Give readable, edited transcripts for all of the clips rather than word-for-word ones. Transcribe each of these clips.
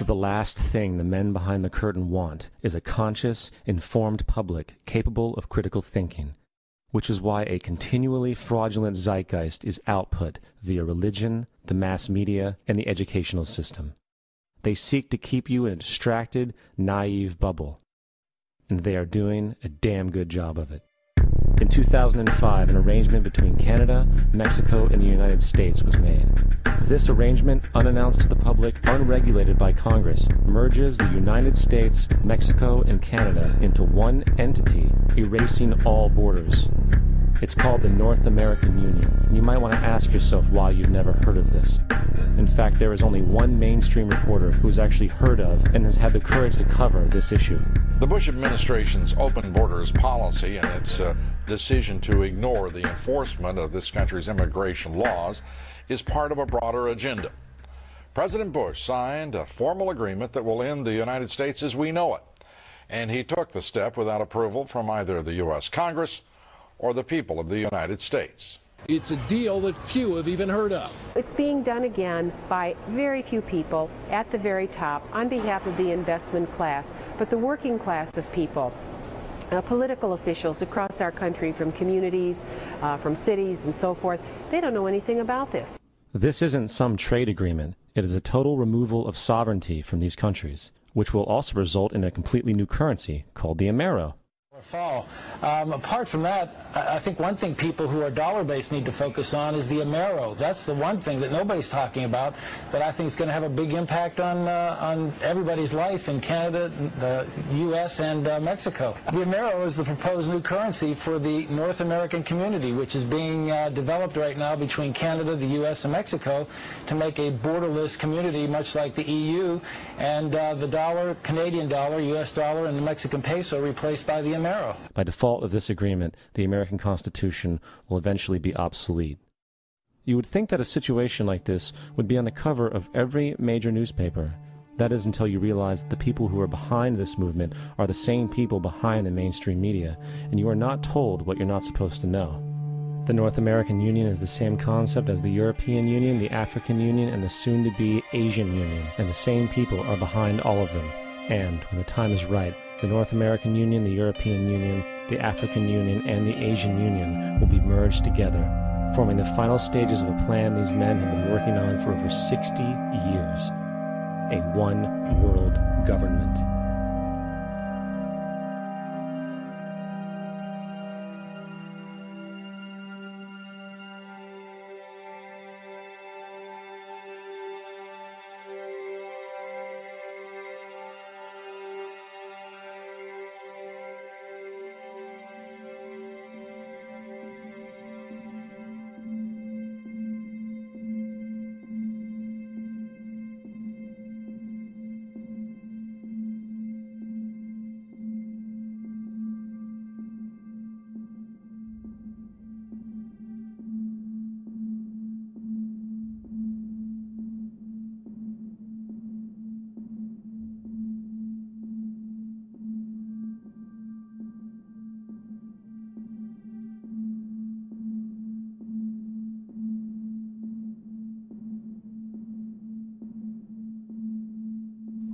The last thing the men behind the curtain want is a conscious, informed public capable of critical thinking, which is why a continually fraudulent zeitgeist is output via religion, the mass media, and the educational system. They seek to keep you in a distracted, naive bubble, and they are doing a damn good job of it. In 2005, an arrangement between Canada, Mexico, and the United States was made. This arrangement, unannounced to the public, unregulated by Congress, merges the United States, Mexico, and Canada into one entity, erasing all borders. It's called the North American Union, and you might want to ask yourself why you've never heard of this. In fact, there is only one mainstream reporter who has actually heard of and has had the courage to cover this issue. The Bush administration's open borders policy and its decision to ignore the enforcement of this country's immigration laws is part of a broader agenda. President Bush signed a formal agreement that will end the United States as we know it, and he took the step without approval from either the U.S. Congress or the people of the United States. It's a deal that few have even heard of. It's being done again by very few people at the very top on behalf of the investment class, but the working class of people, political officials across our country, from communities, from cities and so forth, they don't know anything about this. This isn't some trade agreement. It is a total removal of sovereignty from these countries, which will also result in a completely new currency called the Amero. Fall. Apart from that, I think one thing people who are dollar-based need to focus on is the Amero. That's the one thing that nobody's talking about that I think is going to have a big impact on everybody's life in Canada, the U.S., and Mexico. The Amero is the proposed new currency for the North American community, which is being developed right now between Canada, the U.S., and Mexico to make a borderless community, much like the EU, and the dollar, Canadian dollar, U.S. dollar, and the Mexican peso replaced by the Amero. By default of this agreement, the American Constitution will eventually be obsolete. You would think that a situation like this would be on the cover of every major newspaper. That is until you realize that the people who are behind this movement are the same people behind the mainstream media, and you are not told what you're not supposed to know. The North American Union is the same concept as the European Union, the African Union, and the soon-to-be Asian Union, and the same people are behind all of them. And, when the time is right, the North American Union, the European Union, the African Union, and the Asian Union will be merged together, forming the final stages of a plan these men have been working on for over 60 years. A one-world government.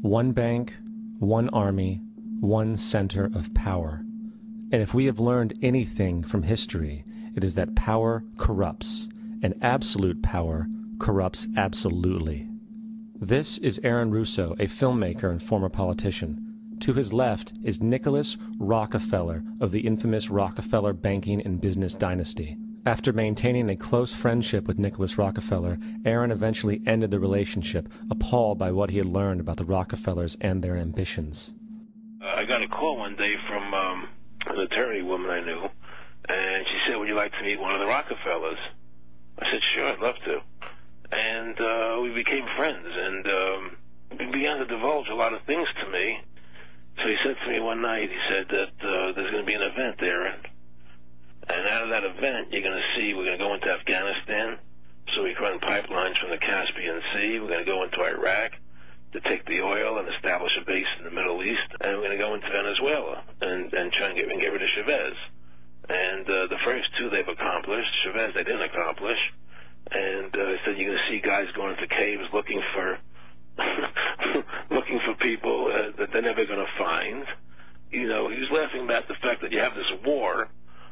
One bank, one army, one center of power. And if we have learned anything from history, it is that power corrupts, and absolute power corrupts absolutely. This is Aaron Russo, a filmmaker and former politician. To his left is Nicholas Rockefeller of the infamous Rockefeller banking and business dynasty. After maintaining a close friendship with Nicholas Rockefeller, Aaron eventually ended the relationship, appalled by what he had learned about the Rockefellers and their ambitions. I got a call one day from an attorney woman I knew, and she said, "Would you like to meet one of the Rockefellers?" I said, "Sure, I'd love to." And we became friends, and he began to divulge a lot of things to me. So he said to me one night, he said that there's going to be an event there. And out of that event, you're going to see we're going to go into Afghanistan, so we can run pipelines from the Caspian Sea. We're going to go into Iraq to take the oil and establish a base in the Middle East. And we're going to go into Venezuela and try and get rid of Chavez. And the first two they've accomplished. Chavez they didn't accomplish. And he said you're going to see guys going into caves looking for never going to find. You know, he was laughing about the fact that you have this war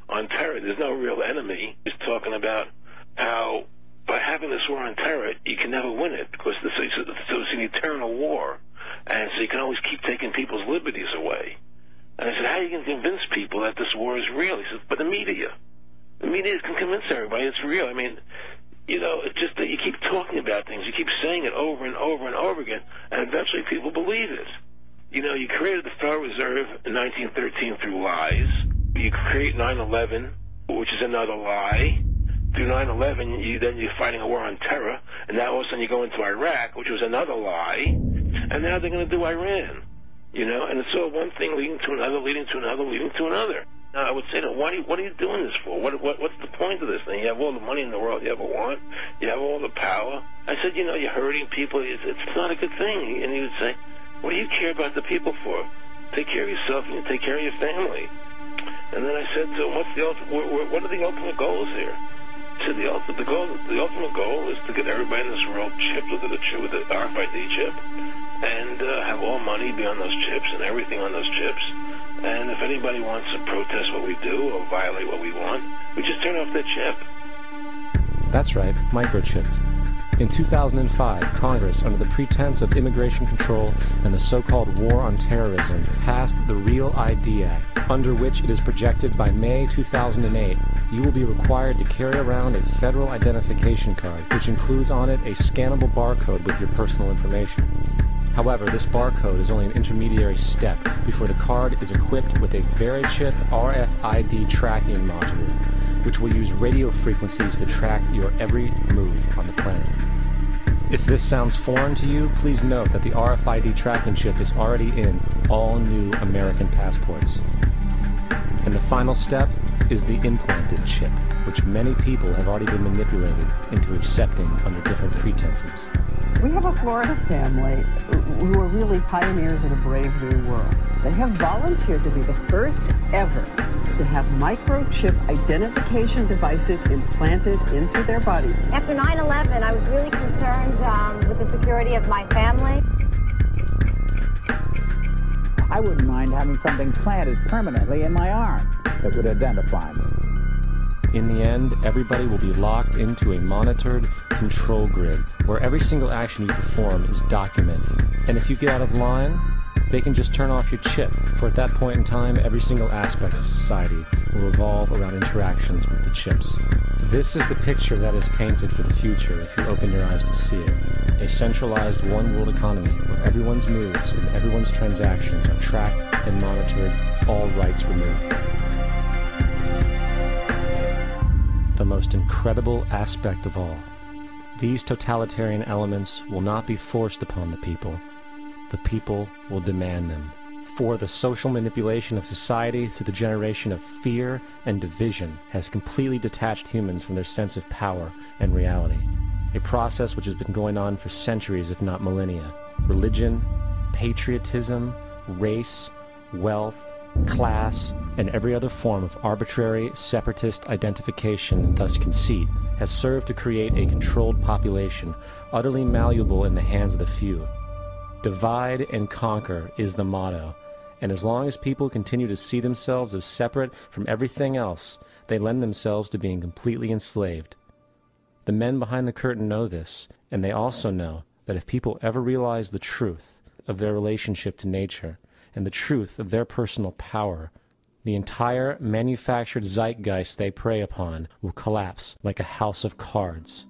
on terror. There's no real enemy. He's talking about how by having this war on terror, you can never win it because so it's an eternal war. And so you can always keep taking people's liberties away. And I said, how are you going to convince people that this war is real? He says, but the media can convince everybody it's real. I mean, you know, it's just that you keep talking about things. You keep saying it over and over and over again, and eventually people believe it. You know, you created the Federal Reserve in 1913 through lies. You create 9/11, which is another lie. Through 9/11, you're fighting a war on terror, and now all of a sudden you go into Iraq, which was another lie, and now they're going to do Iran. You know, and it's all one thing leading to another, leading to another, leading to another. Now, I would say, what are you doing this for? What's the point of this thing? You have all the money in the world you ever want. You have all the power. I said, you know, you're hurting people. It's not a good thing. And he would say, what do you care about the people for? Take care of yourself and you take care of your family. And then I said to him, what are the ultimate goals here? He said, the ultimate goal is to get everybody in this world chipped with the RFID chip and have all money be on those chips and everything on those chips. And if anybody wants to protest what we do or violate what we want, we just turn off their chip. That's right, microchipped. In 2005, Congress, under the pretense of immigration control and the so-called war on terrorism, passed the REAL ID Act, under which it is projected by May 2008, you will be required to carry around a federal identification card, which includes on it a scannable barcode with your personal information. However, this barcode is only an intermediary step before the card is equipped with a VeriChip RFID tracking module, which will use radio frequencies to track your every move on the planet. If this sounds foreign to you, please note that the RFID tracking chip is already in all new American passports. And the final step is the implanted chip, which many people have already been manipulated into accepting under different pretenses. We have a Florida family who are really pioneers in a brave new world. They have volunteered to be the first ever to have microchip identification devices implanted into their body. After 9/11, I was really concerned with the security of my family. I wouldn't mind having something planted permanently in my arm that would identify me. In the end, everybody will be locked into a monitored control grid where every single action you perform is documented. And if you get out of line, they can just turn off your chip, for at that point in time, every single aspect of society will revolve around interactions with the chips. This is the picture that is painted for the future if you open your eyes to see it. A centralized one-world economy where everyone's moves and everyone's transactions are tracked and monitored, all rights removed. The most incredible aspect of all. These totalitarian elements will not be forced upon the people. The people will demand them. For the social manipulation of society through the generation of fear and division has completely detached humans from their sense of power and reality. A process which has been going on for centuries, if not millennia. Religion, patriotism, race, wealth, class, and every other form of arbitrary, separatist identification and thus conceit has served to create a controlled population, utterly malleable in the hands of the few. Divide and conquer is the motto, and as long as people continue to see themselves as separate from everything else, they lend themselves to being completely enslaved. The men behind the curtain know this, and they also know that if people ever realize the truth of their relationship to nature, and the truth of their personal power, the entire manufactured zeitgeist they prey upon will collapse like a house of cards.